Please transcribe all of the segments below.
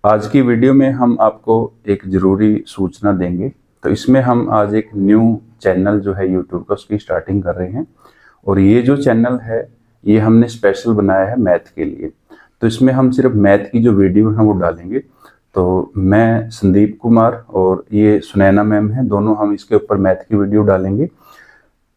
आज की वीडियो में हम आपको एक ज़रूरी सूचना देंगे। तो इसमें हम आज एक न्यू चैनल जो है यूट्यूब का उसकी स्टार्टिंग कर रहे हैं। और ये जो चैनल है ये हमने स्पेशल बनाया है मैथ के लिए। तो इसमें हम सिर्फ मैथ की जो वीडियो है वो डालेंगे। तो मैं संदीप कुमार और ये सुनैना मैम है, दोनों हम इसके ऊपर मैथ की वीडियो डालेंगे।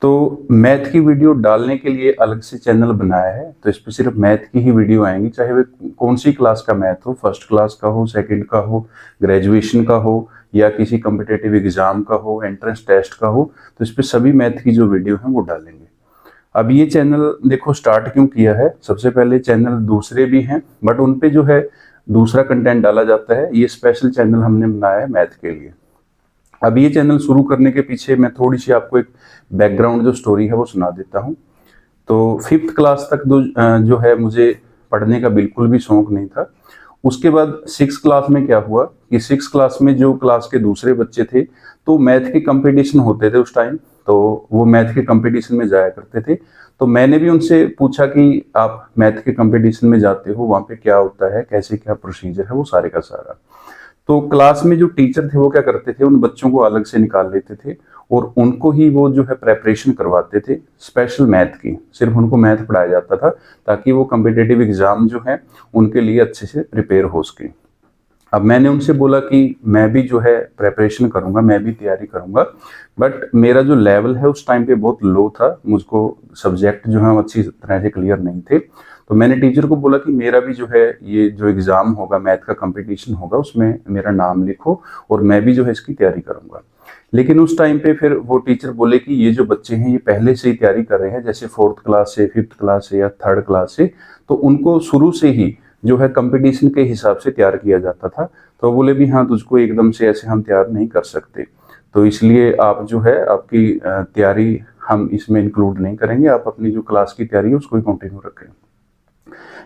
तो मैथ की वीडियो डालने के लिए अलग से चैनल बनाया है। तो इस पर सिर्फ मैथ की ही वीडियो आएंगी, चाहे वे कौन सी क्लास का मैथ हो, फर्स्ट क्लास का हो, सेकंड का हो, ग्रेजुएशन का हो या किसी कम्पिटेटिव एग्जाम का हो, एंट्रेंस टेस्ट का हो। तो इस पर सभी मैथ की जो वीडियो है वो डालेंगे। अब ये चैनल देखो स्टार्ट क्यों किया है। सबसे पहले चैनल दूसरे भी हैं बट उन पे जो है दूसरा कंटेंट डाला जाता है। ये स्पेशल चैनल हमने बनाया है मैथ के लिए। अब ये चैनल शुरू करने के पीछे मैं थोड़ी सी आपको एक बैकग्राउंड जो स्टोरी है वो सुना देता हूँ। तो 5th क्लास तक जो है मुझे पढ़ने का बिल्कुल भी शौक नहीं था। उसके बाद 6th क्लास में क्या हुआ कि 6th क्लास में जो क्लास के दूसरे बच्चे थे तो मैथ के कंपटीशन होते थे उस टाइम। तो वो मैथ के कंपटीशन में जाया करते थे। तो मैंने भी उनसे पूछा कि आप मैथ के कंपटीशन में जाते हो, वहाँ पे क्या होता है, कैसे क्या प्रोसीजर है, वो सारे का सारा। तो क्लास में जो टीचर थे वो क्या करते थे, उन बच्चों को अलग से निकाल लेते थे और उनको ही वो जो है प्रेपरेशन करवाते थे स्पेशल मैथ की। सिर्फ उनको मैथ पढ़ाया जाता था ताकि वो कम्पिटेटिव एग्जाम जो है उनके लिए अच्छे से प्रिपेयर हो सके। अब मैंने उनसे बोला कि मैं भी जो है प्रेपरेशन करूंगा, मैं भी तैयारी करूंगा, बट मेरा जो लेवल है उस टाइम पे बहुत लो था। मुझको सब्जेक्ट जो है अच्छी तरह से क्लियर नहीं थे। तो मैंने टीचर को बोला कि मेरा भी जो है ये जो एग्ज़ाम होगा, मैथ का कंपटीशन होगा, उसमें मेरा नाम लिखो और मैं भी जो है इसकी तैयारी करूंगा। लेकिन उस टाइम पे फिर वो टीचर बोले कि ये जो बच्चे हैं ये पहले से ही तैयारी कर रहे हैं, जैसे 4th क्लास से, 5th क्लास से या 3rd क्लास से, तो उनको शुरू से ही जो है कंपटीशन के हिसाब से तैयार किया जाता था। तो बोले भी हाँ, तुझको एकदम से ऐसे हम तैयार नहीं कर सकते, तो इसलिए आप जो है आपकी तैयारी हम इसमें इंक्लूड नहीं करेंगे, आप अपनी जो क्लास की तैयारी है उसको ही कंटिन्यू रखें।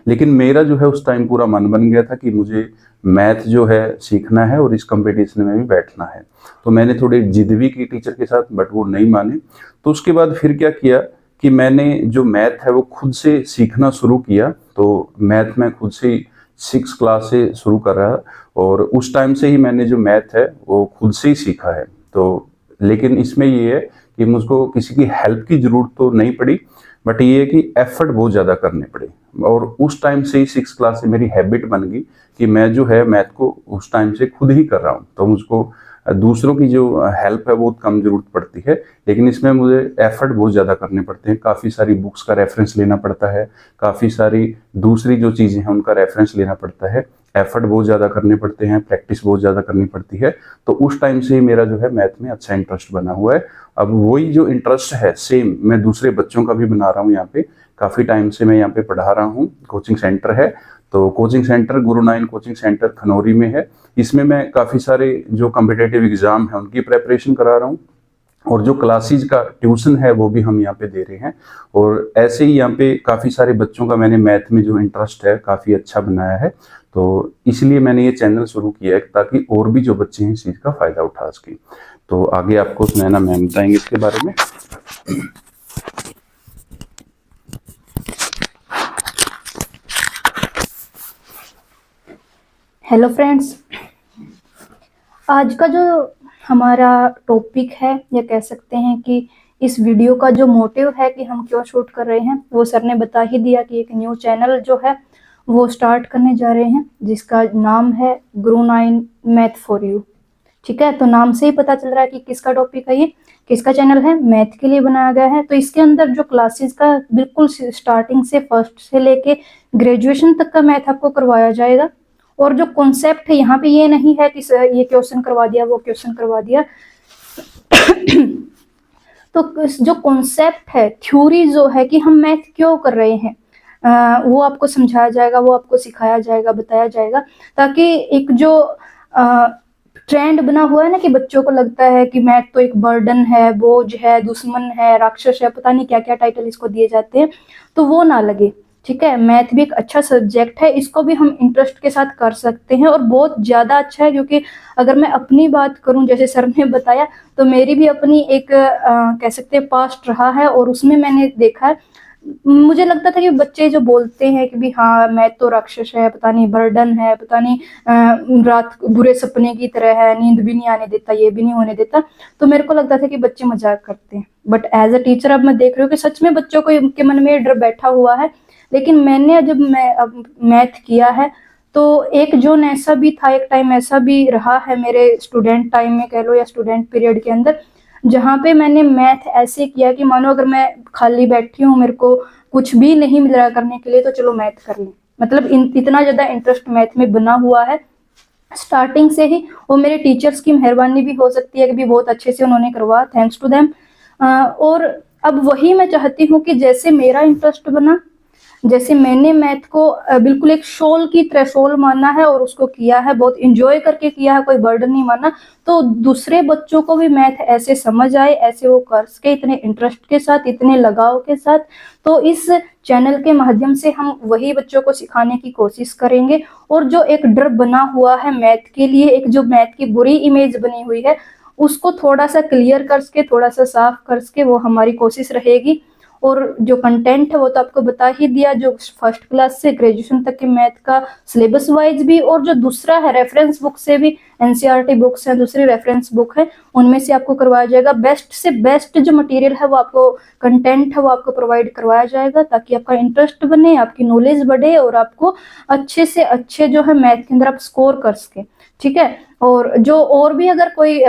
लेकिन मेरा जो है उस टाइम पूरा मन बन गया था कि मुझे मैथ जो है सीखना है और इस कंपटीशन में भी बैठना है। तो मैंने थोड़ी जिद भी की टीचर के साथ बट वो नहीं माने। तो उसके बाद फिर क्या किया कि मैंने जो मैथ है वो खुद से सीखना शुरू किया। तो मैथ मैं खुद से ही 6th क्लास से शुरू कर रहा और उस टाइम से ही मैंने जो मैथ है वो खुद से ही सीखा है। तो लेकिन इसमें ये है कि मुझको किसी की हेल्प की जरूरत तो नहीं पड़ी, बट ये है कि एफर्ट बहुत ज़्यादा करने पड़े। और उस टाइम से ही 6th क्लास से मेरी हैबिट बन गई कि मैं जो है मैथ को उस टाइम से खुद ही कर रहा हूँ। तो मुझको दूसरों की जो हेल्प है बहुत कम ज़रूरत पड़ती है, लेकिन इसमें मुझे एफर्ट बहुत ज़्यादा करने पड़ते हैं। काफ़ी सारी बुक्स का रेफरेंस लेना पड़ता है, काफ़ी सारी दूसरी जो चीज़ें हैं उनका रेफरेंस लेना पड़ता है, एफर्ट बहुत ज़्यादा करने पड़ते हैं, प्रैक्टिस बहुत ज़्यादा करनी पड़ती है। तो उस टाइम से ही मेरा जो है मैथ में अच्छा इंटरेस्ट बना हुआ है। अब वही जो इंटरेस्ट है सेम मैं दूसरे बच्चों का भी बना रहा हूँ। यहाँ पे काफ़ी टाइम से मैं यहाँ पे पढ़ा रहा हूँ, कोचिंग सेंटर है। तो coaching centre Guru Nanak coaching centre Khanauri में है। इसमें मैं काफ़ी सारे जो कम्पिटेटिव एग्ज़ाम है उनकी प्रेपरेशन करा रहा हूँ और जो क्लासेज का ट्यूशन है वो भी हम यहाँ पे दे रहे हैं। और ऐसे ही यहाँ पे काफ़ी सारे बच्चों का मैंने मैथ में जो इंटरेस्ट है काफ़ी अच्छा बनाया है। तो इसलिए मैंने ये चैनल शुरू किया है ताकि और भी जो बच्चे हैं इस चीज़ का फ़ायदा उठा सकें। तो आगे आपको सुनैना मैम बताएंगे इसके बारे में। हेलो फ्रेंड्स, आज का जो हमारा टॉपिक है या कह सकते हैं कि इस वीडियो का जो मोटिव है कि हम क्यों शूट कर रहे हैं वो सर ने बता ही दिया कि एक न्यू चैनल जो है वो स्टार्ट करने जा रहे हैं जिसका नाम है गुरु 9 मैथ फॉर यू। ठीक है, तो नाम से ही पता चल रहा है कि किसका टॉपिक है, ये किसका चैनल है, मैथ के लिए बनाया गया है। तो इसके अंदर जो क्लासेस का बिल्कुल स्टार्टिंग से फर्स्ट से लेके ग्रेजुएशन तक का मैथ आपको करवाया जाएगा। और जो कॉन्सेप्ट है यहाँ पे ये नहीं है कि ये क्वेश्चन करवा दिया, वो क्वेश्चन करवा दिया। तो जो कॉन्सेप्ट है, थ्योरी जो है कि हम मैथ क्यों कर रहे हैं, वो आपको समझाया जाएगा, वो आपको सिखाया जाएगा, बताया जाएगा, ताकि एक जो ट्रेंड बना हुआ है ना कि बच्चों को लगता है कि मैथ तो एक बर्डन है, बोझ है, दुश्मन है, राक्षस है, पता नहीं क्या क्या टाइटल इसको दिए जाते हैं, तो वो ना लगे। ठीक है, मैथ भी एक अच्छा सब्जेक्ट है, इसको भी हम इंटरेस्ट के साथ कर सकते हैं और बहुत ज़्यादा अच्छा है। क्योंकि अगर मैं अपनी बात करूं, जैसे सर ने बताया, तो मेरी भी अपनी एक कह सकते हैं पास्ट रहा है और उसमें मैंने देखा है मुझे लगता था कि बच्चे जो बोलते हैं कि भी हाँ मैथ तो राक्षस है, पता नहीं बर्डन है, पता नहीं रात बुरे सपने की तरह है, नींद भी नहीं आने देता, ये भी नहीं होने देता, तो मेरे को लगता था कि बच्चे मजाक करते हैं। बट एज अ टीचर अब मैं देख रही हूँ कि सच में बच्चों को के मन में ये डर बैठा हुआ है। लेकिन मैंने जब मैं अब मैथ किया है तो एक जोन ऐसा भी था, एक टाइम ऐसा भी रहा है मेरे स्टूडेंट टाइम में कह लो या स्टूडेंट पीरियड के अंदर, जहाँ पे मैंने मैथ ऐसे किया कि मानो अगर मैं खाली बैठी हूँ, मेरे को कुछ भी नहीं मिल रहा करने के लिए, तो चलो मैथ कर लें। मतलब इतना ज्यादा इंटरेस्ट मैथ में बना हुआ है स्टार्टिंग से ही। वो मेरे टीचर्स की मेहरबानी भी हो सकती है कि भी बहुत अच्छे से उन्होंने करवाया, थैंक्स टू देम। और अब वही मैं चाहती हूँ कि जैसे मेरा इंटरेस्ट बना, जैसे मैंने मैथ को बिल्कुल एक शोल की तरह शोल माना है और उसको किया है, बहुत इंजॉय करके किया है, कोई बर्डन नहीं माना, तो दूसरे बच्चों को भी मैथ ऐसे समझ आए, ऐसे वो कर सके, इतने इंटरेस्ट के साथ, इतने लगाव के साथ। तो इस चैनल के माध्यम से हम वही बच्चों को सिखाने की कोशिश करेंगे। और जो एक डर बना हुआ है मैथ के लिए, एक जो मैथ की बुरी इमेज बनी हुई है, उसको थोड़ा सा क्लियर कर सके, थोड़ा सा साफ कर सके, वो हमारी कोशिश रहेगी। और जो कंटेंट है वो तो आपको बता ही दिया, जो फर्स्ट क्लास से ग्रेजुएशन तक के मैथ का सिलेबस वाइज भी, और जो दूसरा है रेफरेंस बुक से भी, एनसीईआरटी बुक्स है, दूसरी रेफरेंस बुक है, उनमें से आपको करवाया जाएगा। बेस्ट से बेस्ट जो मटेरियल है वो आपको, कंटेंट है वो आपको प्रोवाइड करवाया जाएगा, ताकि आपका इंटरेस्ट बने, आपकी नॉलेज बढ़े और आपको अच्छे से अच्छे जो है मैथ के अंदर आप स्कोर कर सके। ठीक है। और जो और भी अगर कोई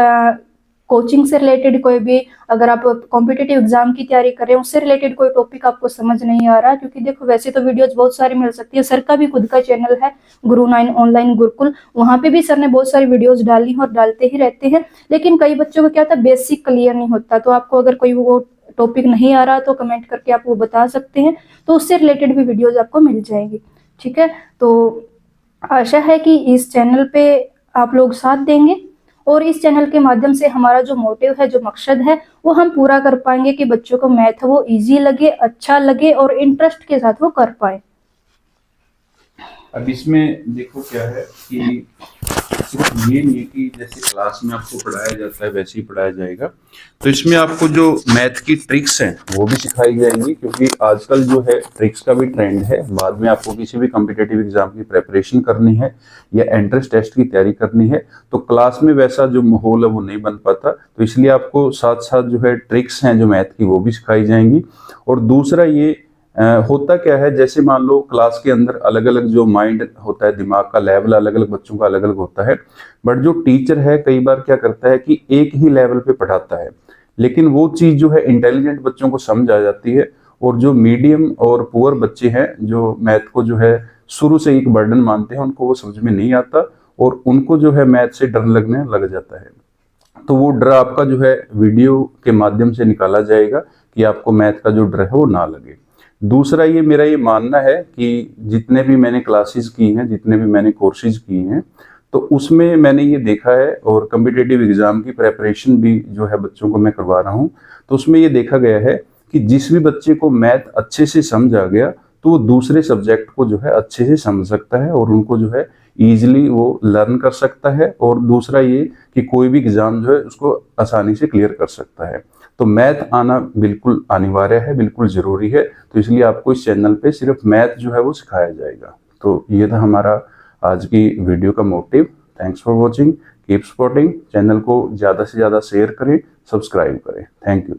कोचिंग से रिलेटेड कोई भी, अगर आप कॉम्पिटिटिव एग्जाम की तैयारी कर रहे हैं, उससे रिलेटेड कोई टॉपिक आपको समझ नहीं आ रहा, क्योंकि देखो वैसे तो वीडियोस बहुत सारी मिल सकती है, सर का भी खुद का चैनल है गुरु9 ऑनलाइन गुरुकुल, वहां पे भी सर ने बहुत सारी वीडियोस डाली हैं और डालते ही रहते हैं। लेकिन कई बच्चों को क्या होता है, बेसिक क्लियर नहीं होता, तो आपको अगर कोई वो टॉपिक नहीं आ रहा तो कमेंट करके आप वो बता सकते हैं, तो उससे रिलेटेड भी वीडियोज आपको मिल जाएगी। ठीक है। तो आशा है कि इस चैनल पे आप लोग साथ देंगे, और इस चैनल के माध्यम से हमारा जो मोटिव है, जो मकसद है, वो हम पूरा कर पाएंगे कि बच्चों को मैथ वो इजी लगे, अच्छा लगे और इंटरेस्ट के साथ वो कर पाए। अब इसमें देखो क्या है कि सिर्फ ये नहीं है कि जैसे क्लास में आपको पढ़ाया जाता है वैसे ही पढ़ाया जाएगा, तो इसमें आपको जो मैथ की ट्रिक्स हैं वो भी सिखाई जाएंगी, क्योंकि आजकल जो है ट्रिक्स का भी ट्रेंड है। बाद में आपको किसी भी कॉम्पिटिटिव एग्जाम की प्रेपरेशन करनी है या एंट्रेंस टेस्ट की तैयारी करनी है, तो क्लास में वैसा जो माहौल है वो नहीं बन पाता, तो इसलिए आपको साथ साथ जो है ट्रिक्स हैं जो मैथ की वो भी सिखाई जाएंगी। और दूसरा ये होता क्या है, जैसे मान लो क्लास के अंदर अलग अलग जो माइंड होता है, दिमाग का लेवल अलग अलग बच्चों का अलग अलग होता है, बट जो टीचर है कई बार क्या करता है कि एक ही लेवल पे पढ़ाता है, लेकिन वो चीज जो है इंटेलिजेंट बच्चों को समझ आ जाती है, और जो मीडियम और पुअर बच्चे हैं जो मैथ को जो है शुरू से एक बर्डन मानते हैं, उनको वो समझ में नहीं आता और उनको जो है मैथ से डर लगने लग जाता है। तो वो डर आपका जो है वीडियो के माध्यम से निकाला जाएगा कि आपको मैथ का जो डर है वो ना लगे। दूसरा ये मेरा ये मानना है कि जितने भी मैंने क्लासेस की हैं, जितने भी मैंने कोर्सेज किए हैं, तो उसमें मैंने ये देखा है, और कम्पिटिटिव एग्जाम की प्रेपरेशन भी जो है बच्चों को मैं करवा रहा हूँ, तो उसमें ये देखा गया है कि जिस भी बच्चे को मैथ अच्छे से समझ आ गया तो वो दूसरे सब्जेक्ट को जो है अच्छे से समझ सकता है और उनको जो है ईजिली वो लर्न कर सकता है, और दूसरा ये कि कोई भी एग्जाम जो है उसको आसानी से क्लियर कर सकता है। तो मैथ आना बिल्कुल अनिवार्य है, बिल्कुल ज़रूरी है, तो इसलिए आपको इस चैनल पे सिर्फ मैथ जो है वो सिखाया जाएगा। तो ये था हमारा आज की वीडियो का motive. Thanks for watching, keep supporting, channel को ज़्यादा से ज़्यादा शेयर करें, सब्सक्राइब करें। Thank you.